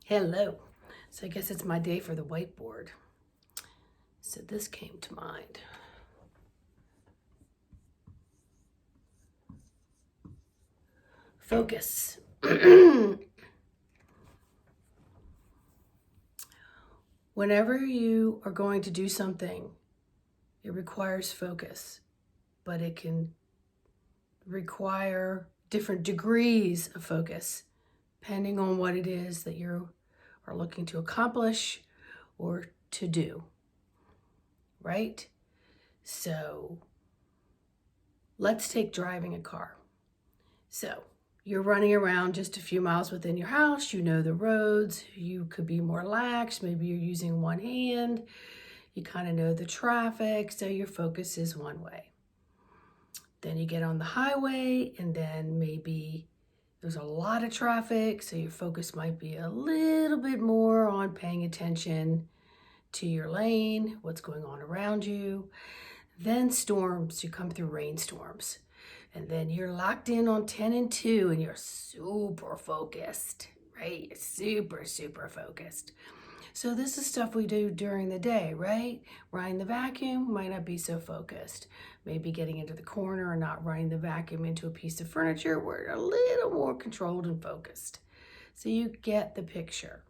Hello. So I guess it's my day for the whiteboard. So this came to mind. Focus. Whenever you are going to do something, it requires focus, but it can require different degrees of focus, depending on what it is that you are looking to accomplish or to do, right? So let's take driving a car. So you're running around just a few miles within your house, you know the roads, you could be more lax, maybe you're using one hand, you kind of know the traffic, so your focus is one way. Then you get on the highway and then maybe there's a lot of traffic, so your focus might be a little bit more on paying attention to your lane, what's going on around you. Then storms, you come through rainstorms. And then you're locked in on 10 and 2 and you're super focused, right? You're super focused. So this is stuff we do during the day, right? Running the vacuum might not be so focused. Maybe getting into the corner and not running the vacuum into a piece of furniture, we're a little more controlled and focused. So you get the picture.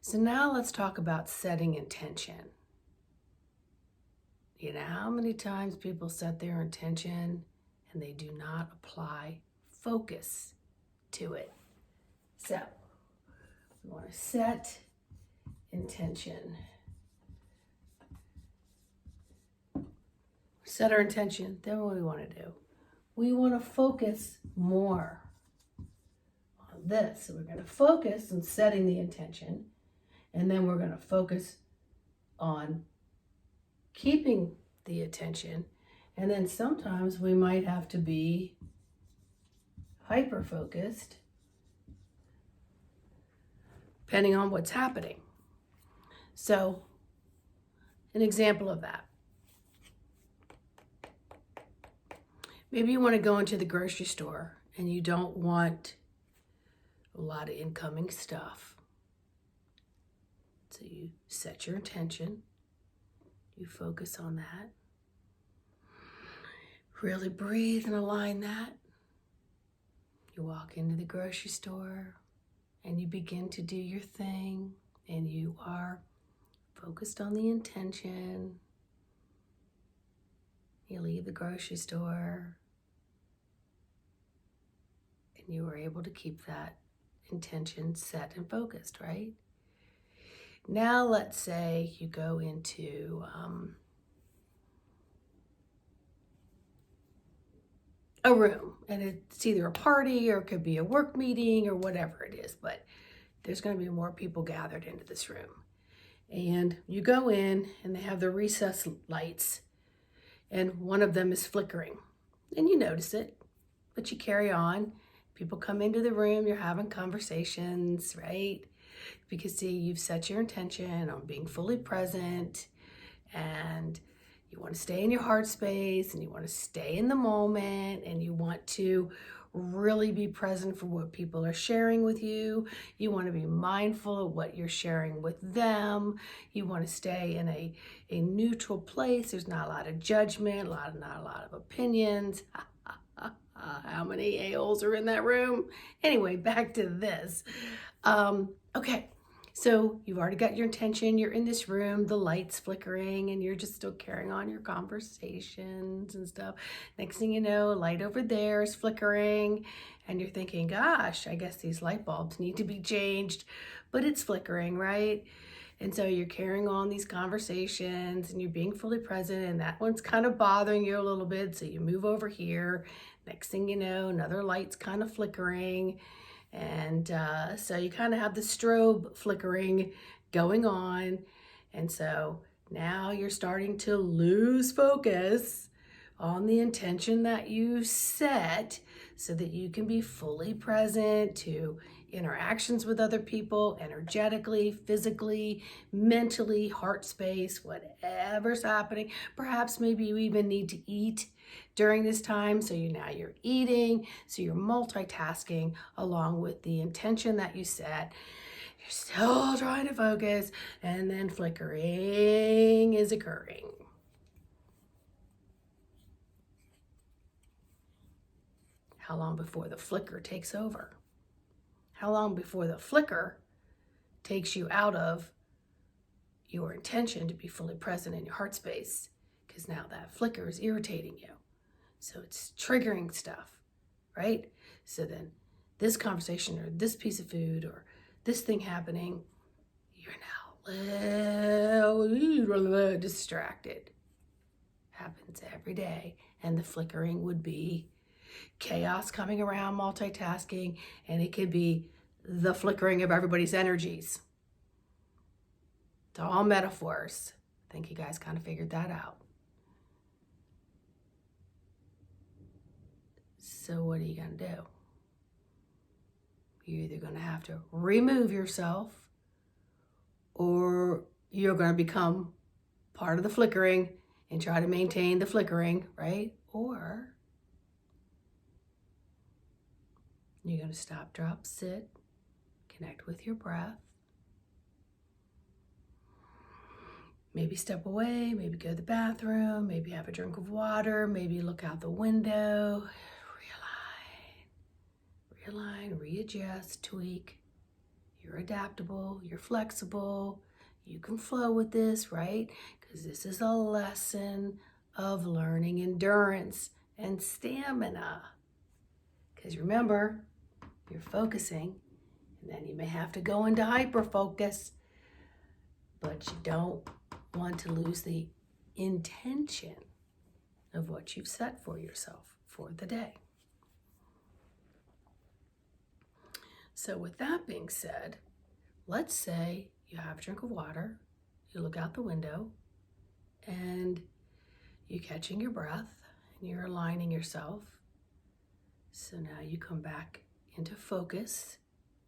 So now let's talk about setting intention. You know how many times people set their intention and they do not apply focus to it? So we want to set intention. Set our intention, then what we want to do? We want to focus more on this. So we're going to focus on setting the intention, and then we're going to focus on keeping the attention. And then sometimes we might have to be hyper-focused, depending on what's happening. So, an example of that. Maybe you want to go into the grocery store and you don't want a lot of incoming stuff. So you set your intention, you focus on that. Really breathe and align that. You walk into the grocery store and you begin to do your thing and you are focused on the intention. You leave the grocery store and you were able to keep that intention set and focused, right? Now let's say you go into a room and it's either a party or it could be a work meeting or whatever it is, but there's going to be more people gathered into this room. And you go in and they have the recess lights and one of them is flickering and you notice it, but you carry on. People come into the room, you're having conversations, right? Because see, you've set your intention on being fully present and you want to stay in your heart space and you want to stay in the moment and you want to really be present for what people are sharing with you. You want to be mindful of what you're sharing with them. You want to stay in a neutral place. There's not a lot of judgment, not a lot of opinions. How many a-holes are in that room? Anyway, back to this. Okay. So you've already got your intention, you're in this room, the light's flickering, and you're just still carrying on your conversations and stuff. Next thing you know, a light over there is flickering, and you're thinking, gosh, I guess these light bulbs need to be changed, but it's flickering, right? And so you're carrying on these conversations, and you're being fully present, and that one's kind of bothering you a little bit, so you move over here. Next thing you know, another light's kind of flickering, and so you kind of have the strobe flickering going on. And so now you're starting to lose focus on the intention that you set so that you can be fully present to interactions with other people, energetically, physically, mentally, heart space, whatever's happening. Perhaps maybe you even need to eat during this time. So now you're eating, so you're multitasking along with the intention that you set. You're still trying to focus, and then flickering is occurring. How long before the flicker takes over? How long before the flicker takes you out of your intention to be fully present in your heart space? Because now that flicker is irritating you. So it's triggering stuff, right? So then this conversation or this piece of food or this thing happening, you're now distracted. Happens every day. And the flickering would be chaos coming around, multitasking, and it could be the flickering of everybody's energies. It's all metaphors. I think you guys kind of figured that out. So what are you going to do? You're either going to have to remove yourself, or you're going to become part of the flickering and try to maintain the flickering, right? Or you're going to stop, drop, sit, connect with your breath. Maybe step away, maybe go to the bathroom, maybe have a drink of water, maybe look out the window, realign, readjust, tweak. You're adaptable, you're flexible, you can flow with this, right? Because this is a lesson of learning endurance and stamina. Because remember, you're focusing, and then you may have to go into hyper-focus, but you don't want to lose the intention of what you've set for yourself for the day. So with that being said, let's say you have a drink of water, you look out the window, and you're catching your breath, and you're aligning yourself. So now you come back into focus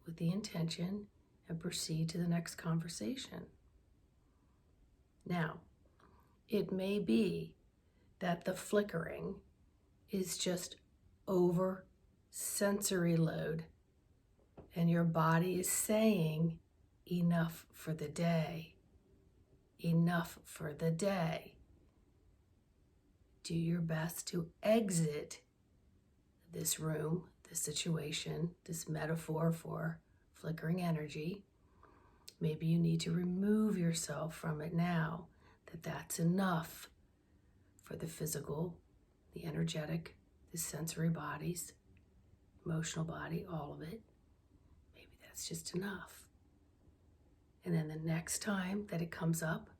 with the intention and proceed to the next conversation. Now, it may be that the flickering is just over sensory load, and your body is saying, enough for the day, enough for the day. Do your best to exit this room, this situation, this metaphor for flickering energy. Maybe you need to remove yourself from it now, that's enough for the physical, the energetic, the sensory bodies, emotional body, all of it. Maybe that's just enough. And then the next time that it comes up,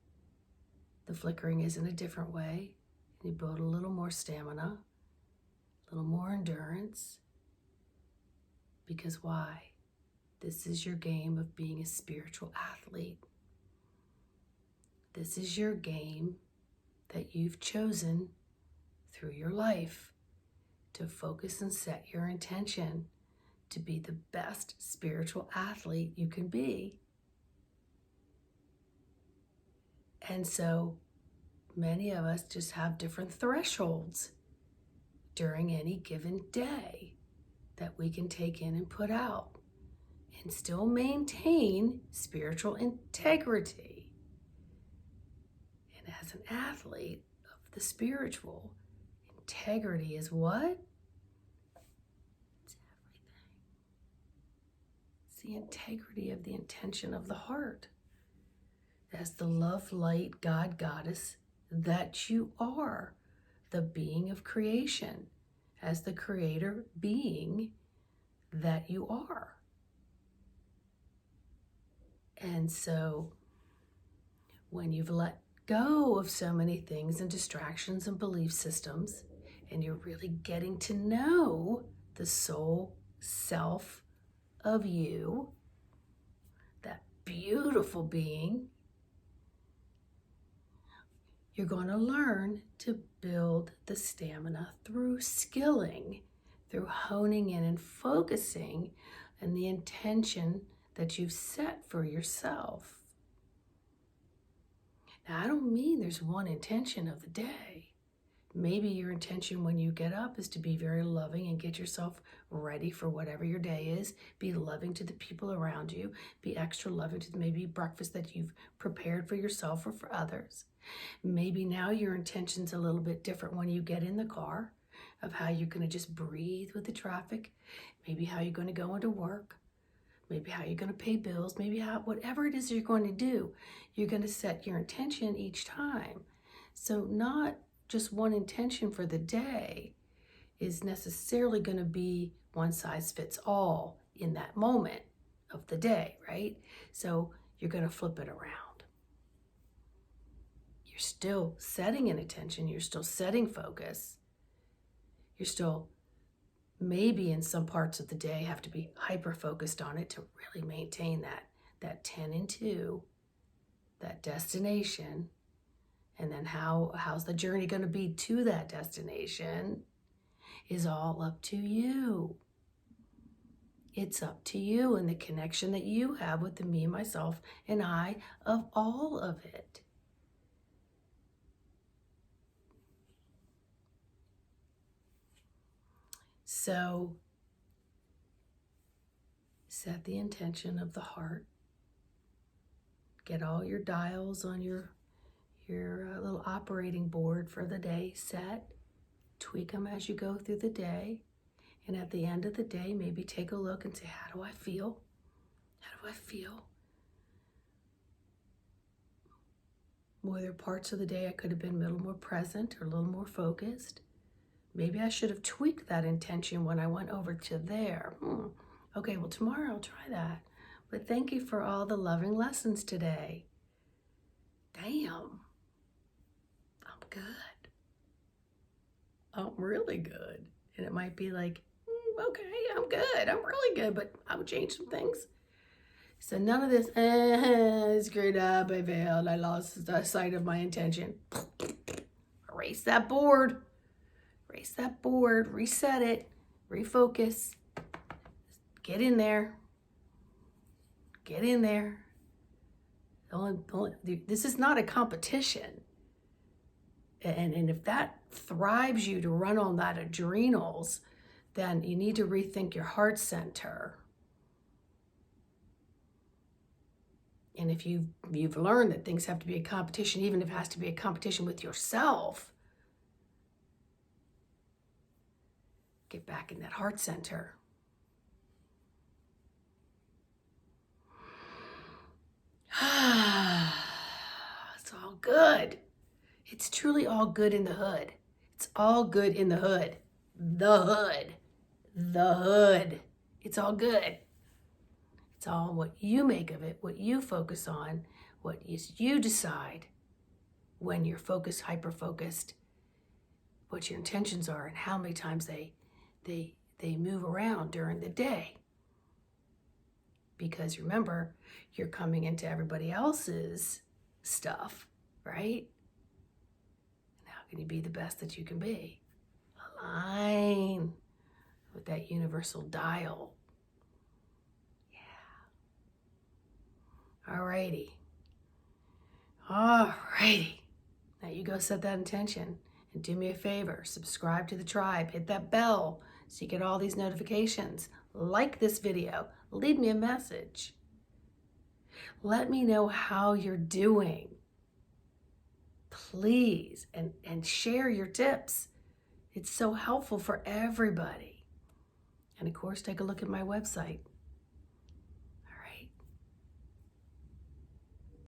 the flickering is in a different way, and you build a little more stamina, a little more endurance. Because why? This is your game of being a spiritual athlete. This is your game that you've chosen through your life to focus and set your intention to be the best spiritual athlete you can be. And so many of us just have different thresholds during any given day that we can take in and put out and still maintain spiritual integrity. And as an athlete of the spiritual, integrity is what? It's everything. It's the integrity of the intention of the heart. As the love, light, God, goddess that you are, the being of creation, as the creator being that you are. And so when you've let go of so many things and distractions and belief systems, and you're really getting to know the soul self of you, that beautiful being, you're going to learn to build the stamina through skilling, through honing in and focusing on the intention that you've set for yourself. Now, I don't mean there's one intention of the day. Maybe your intention when you get up is to be very loving and get yourself ready for whatever your day is. Be loving to the people around you. Be extra loving to maybe breakfast that you've prepared for yourself or for others. Maybe now your intention's a little bit different when you get in the car, of how you're going to just breathe with the traffic. Maybe how you're going to go into work. Maybe how you're going to pay bills. Maybe how, whatever it is you're going to do, you're going to set your intention each time. So not just one intention for the day is necessarily going to be one size fits all in that moment of the day, right? So you're going to flip it around. You're still setting an intention. You're still setting focus. You're still maybe in some parts of the day have to be hyper focused on it to really maintain that 10 and 2, that destination. And then how's the journey going to be to that destination is all up to you. It's up to you and the connection that you have with the me, myself, and I of all of it. So set the intention of the heart. Get all your dials on your little operating board for the day set. Tweak them as you go through the day. And at the end of the day, maybe take a look and say, how do I feel? How do I feel? Were there parts of the day I could have been a little more present or a little more focused? Maybe I should have tweaked that intention when I went over to there. Okay, well, tomorrow I'll try that. But thank you for all the loving lessons today. Damn. I'm good. I'm really good. And it might be like, okay, I'm good. I'm really good, but I would change some things. So none of this, I screwed up, I failed, I lost the sight of my intention. Erase that board. Erase that board, reset it, refocus. Get in there. Get in there. This is not a competition. And if that thrives you to run on that adrenals, then you need to rethink your heart center. And if you've learned that things have to be a competition, even if it has to be a competition with yourself, get back in that heart center. It's all good. It's truly all good in the hood. It's all good in the hood. The hood. The hood. It's all good. It's all what you make of it, what you focus on, what is you decide when you're focused, hyper-focused, what your intentions are and how many times they move around during the day. Because remember, you're coming into everybody else's stuff, right? And how can you be the best that you can be? Align with that universal dial. Yeah. Alrighty. Alrighty. Now you go set that intention and do me a favor. Subscribe to the tribe. Hit that bell so you get all these notifications. Like this video. Leave me a message. Let me know how you're doing. Please, and share your tips. It's so helpful for everybody. And of course, take a look at my website,